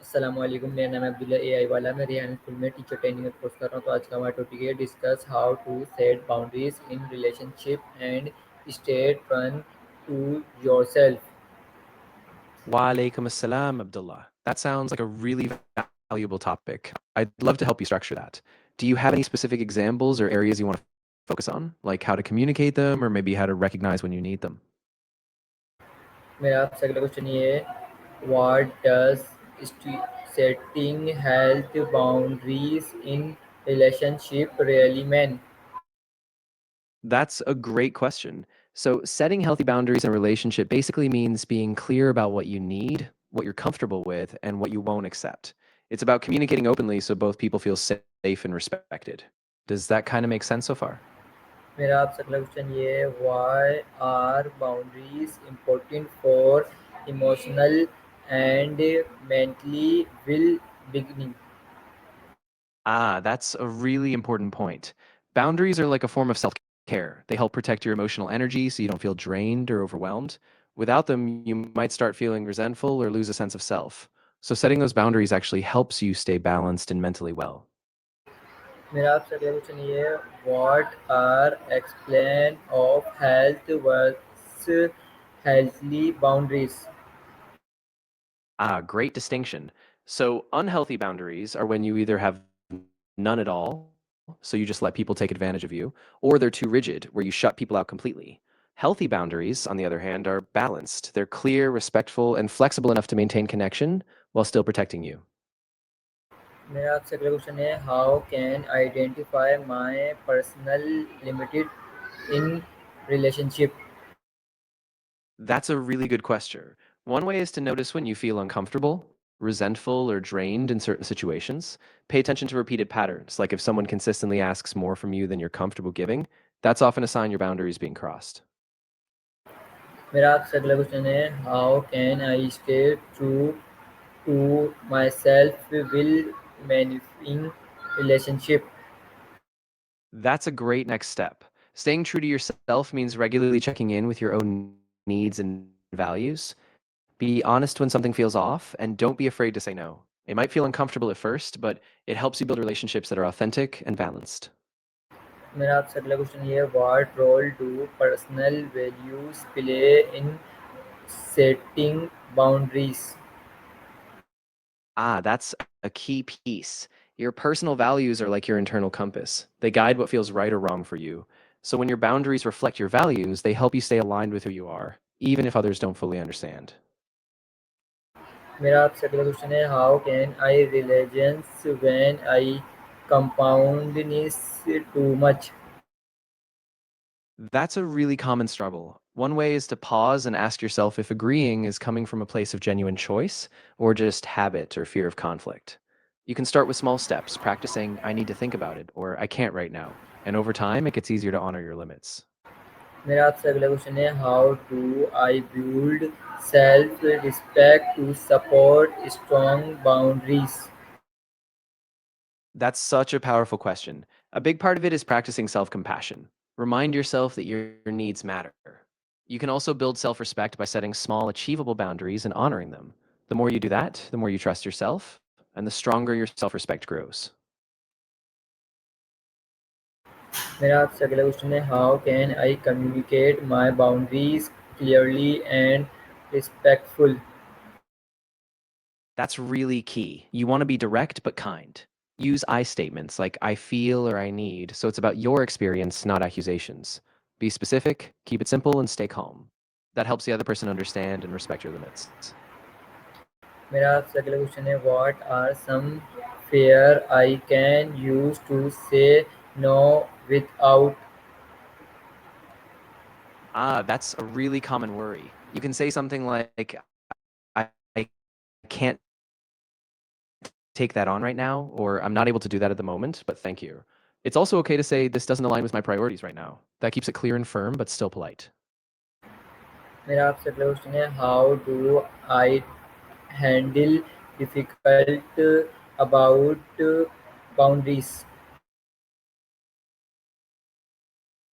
अस्सलामुअलैकुम, मेरा नाम है अब्दुल्ला ए आई वाला। मैं रेहान स्कूल में टीचर ट्रेनिंग में कोर्स कर रहा हूँ। तो आज का हमारा टॉपिक है discuss how to set boundaries in relationship and stay true to yourself. Wa alaikum assalam, Abdullah. That sounds like a really valuable topic. I'd love to help you structure that. Do you have any specific examples or areas you want to focus on, like how to communicate them or maybe how to recognize when you need them? मेरा आपसे अगला question ये है, what does setting health boundaries in relationship really mean? That's a great question. So, setting healthy boundaries in a relationship basically means being clear about what you need, what you're comfortable with, and what you won't accept. It's about communicating openly so both people feel safe and respected. Does that kind of make sense so far? मेरा आपसे अगला question ये है, why are boundaries important for emotional and mentally well beginning? That's a really important point. Boundaries are like a form of self care. They help protect your emotional energy so you don't feel drained or overwhelmed. Without them, you might start feeling resentful or lose a sense of self. So, setting those boundaries actually helps you stay balanced and mentally well. मेरा आपसे अगला question ये है, what are explain of health versus healthy boundaries? Great distinction. So, unhealthy boundaries are when you either have none at all, so you just let people take advantage of you, or they're too rigid, where you shut people out completely. Healthy boundaries, on the other hand, are balanced. They're clear, respectful, and flexible enough to maintain connection while still protecting you. मेरा आपसे अगला question है, how can identify my personal limited in relationship? That's a really good question. One way is to notice when you feel uncomfortable, resentful, or drained in certain situations. Pay attention to repeated patterns, like if someone consistently asks more from you than you're comfortable giving, that's often a sign your boundary is being crossed. मेरा आपसे अगला question है, how can I stay true to myself will manufacturing relationship? That's a great next step. Staying true to yourself means regularly checking in with your own needs and values. Be honest when something feels off, and don't be afraid to say no. It might feel uncomfortable at first, but it helps you build relationships that are authentic and balanced. मेरा आपसे अगला question ये है, what role do personal values play in setting boundaries? That's a key piece. Your personal values are like your internal compass. They guide what feels right or wrong for you. So when your boundaries reflect your values, they help you stay aligned with who you are, even if others don't fully understand. मेरा आपसे अगला question है, how can I religions when I compoundness too much? That's a really common struggle. One way is to pause and ask yourself if agreeing is coming from a place of genuine choice or just habit or fear of conflict. You can start with small steps, practicing, I need to think about it, or I can't right now. And over time, it gets easier to honor your limits. मेरा आपसे अगला question है, how do I build self respect to support strong boundaries? That's such a powerful question. A big part of it is practicing self compassion. Remind yourself that your needs matter. You can also build self respect by setting small, achievable boundaries and honoring them. The more you do that, the more you trust yourself, and the stronger your self respect grows. मेरा आपसे अगला question है, how can I communicate my boundaries clearly and respectful? That's really key. You want to be direct but kind. Use I statements like I feel or I need, so it's about your experience, not accusations. Be specific, keep it simple, and stay calm. That helps the other person understand and respect your limits. मेरा आपसे अगला question है, what are some fair I can use to say no without? That's a really common worry. You can say something like, I can't take that on right now, or I'm not able to do that at the moment, but thank you. It's also okay to say, this doesn't align with my priorities right now. That keeps it clear and firm, but still polite. मेरा आपसे अगला question है, how do I handle difficult about boundaries?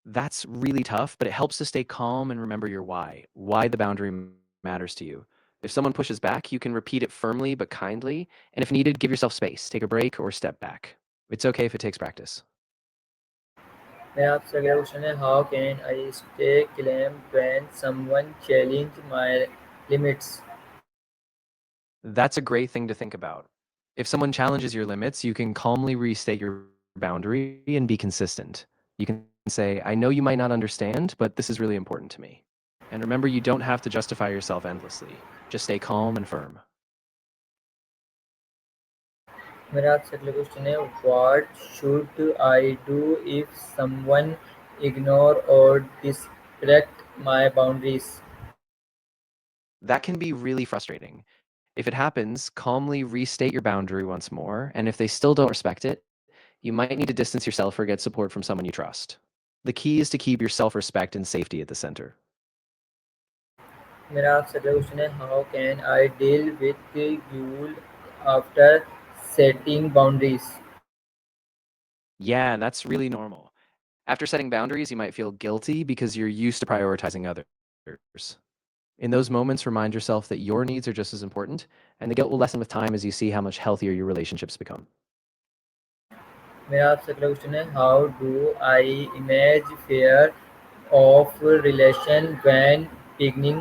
That's really tough, but it helps to stay calm and remember your why the boundary matters to you. If someone pushes back, you can repeat it firmly but kindly, and if needed, give yourself space, take a break, or step back. It's okay if it takes practice. मेरा आपसे अगला question है, how can I stay calm when someone challenge my limits? That's a great thing to think about. If someone challenges your limits, you can calmly restate your boundary and be consistent. You can say, I know you might not understand, but this is really important to me. And remember, you don't have to justify yourself endlessly. Just stay calm and firm. मेरा आपसे अगला question है, what should I do if someone ignore और disrespect my boundaries? That can be really frustrating. If it happens, calmly restate your boundary once more, and if they still don't respect it, you might need to distance yourself or get support from someone you trust. The key is to keep your self respect and safety at the center. मेरा आपसे अगला question है, how can I deal with guilt after setting boundaries? Yeah, that's really normal. After setting boundaries, you might feel guilty because you're used to prioritizing others. In those moments, remind yourself that your needs are just as important, and the guilt will lessen with time as you see how much healthier your relationships become. मेरा आपसे अगला question है, how do I image fair of relation when beginning?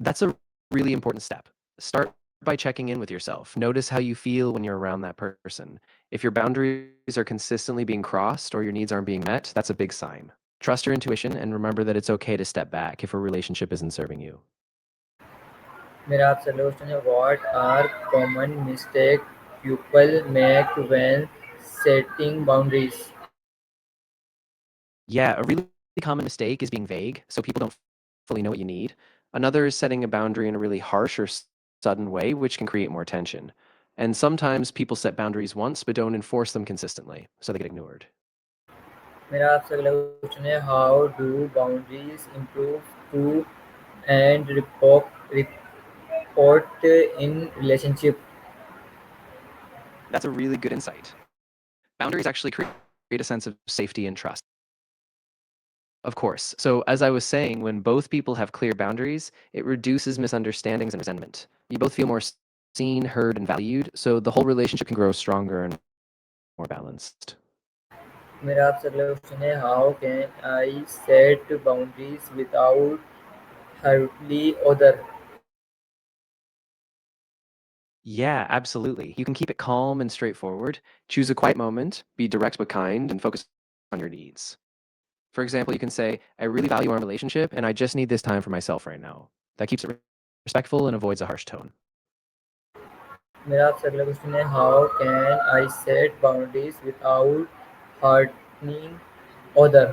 That's a really important step. Start by checking in with yourself. Notice how you feel when you're around that person. If your boundaries are consistently being crossed or your needs aren't being met, that's a big sign. Trust your intuition and remember that it's okay to step back if a relationship isn't serving you. मेरा आपसे अगला question है, what are common mistake people make when setting boundaries? Yeah, a really common mistake is being vague, so people don't fully know what you need. Another is setting a boundary in a really harsh or sudden way, which can create more tension. And sometimes people set boundaries once but don't enforce them consistently, so they get ignored. मेरा आपसे अगला question है, how do boundaries improve to and report in relationship? That's a really good insight. Boundaries actually create a sense of safety and trust. Of course. So, as I was saying, when both people have clear boundaries, it reduces misunderstandings and resentment. You both feel more seen, heard, and valued, so the whole relationship can grow stronger and more balanced. मेरा आपसे अगला question है, how can I set boundaries without hurtly other? Yeah, absolutely. You can keep it calm and straightforward. Choose a quiet moment, be direct but kind, and focus on your needs. For example, you can say, I really value our relationship, and I just need this time for myself right now. That keeps it respectful and avoids a harsh tone. मेरा आपसे अगला question है, how can I set boundaries without hurting other?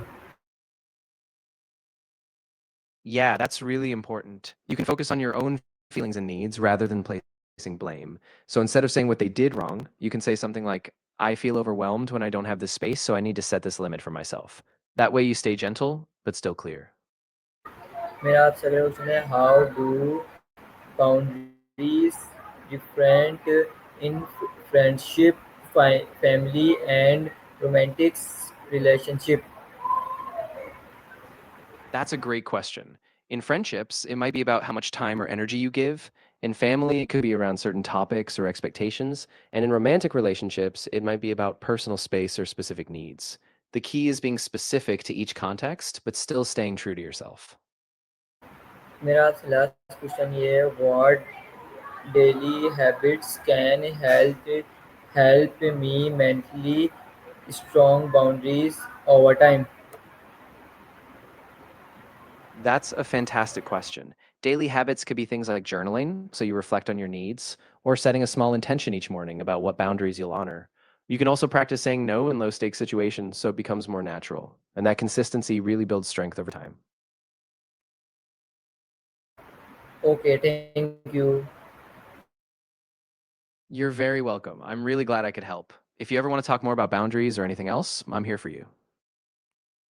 Yeah, that's really important. You can focus on your own feelings and needs rather than placing blame. So instead of saying what they did wrong, you can say something like, I feel overwhelmed when I don't have this space, so I need to set this limit for myself. That way you stay gentle, but still clear. मेरा आपसे अगला question है, how do boundaries different in friendship, family and romantic relationship? That's a great question. In friendships, it might be about how much time or energy you give. In family, it could be around certain topics or expectations. And in romantic relationships, it might be about personal space or specific needs. The key is being specific to each context, but still staying true to yourself. मेरा आपसे last question ये है, what daily habits can help me mentally strong boundaries over time? That's a fantastic question. Daily habits could be things like journaling, so you reflect on your needs, or setting a small intention each morning about what boundaries you'll honor. You can also practice saying no in low stakes situations so it becomes more natural. And that consistency really builds strength over time. Okay, thank you. You're very welcome. I'm really glad I could help. If you ever want to talk more about boundaries or anything else, I'm here for you.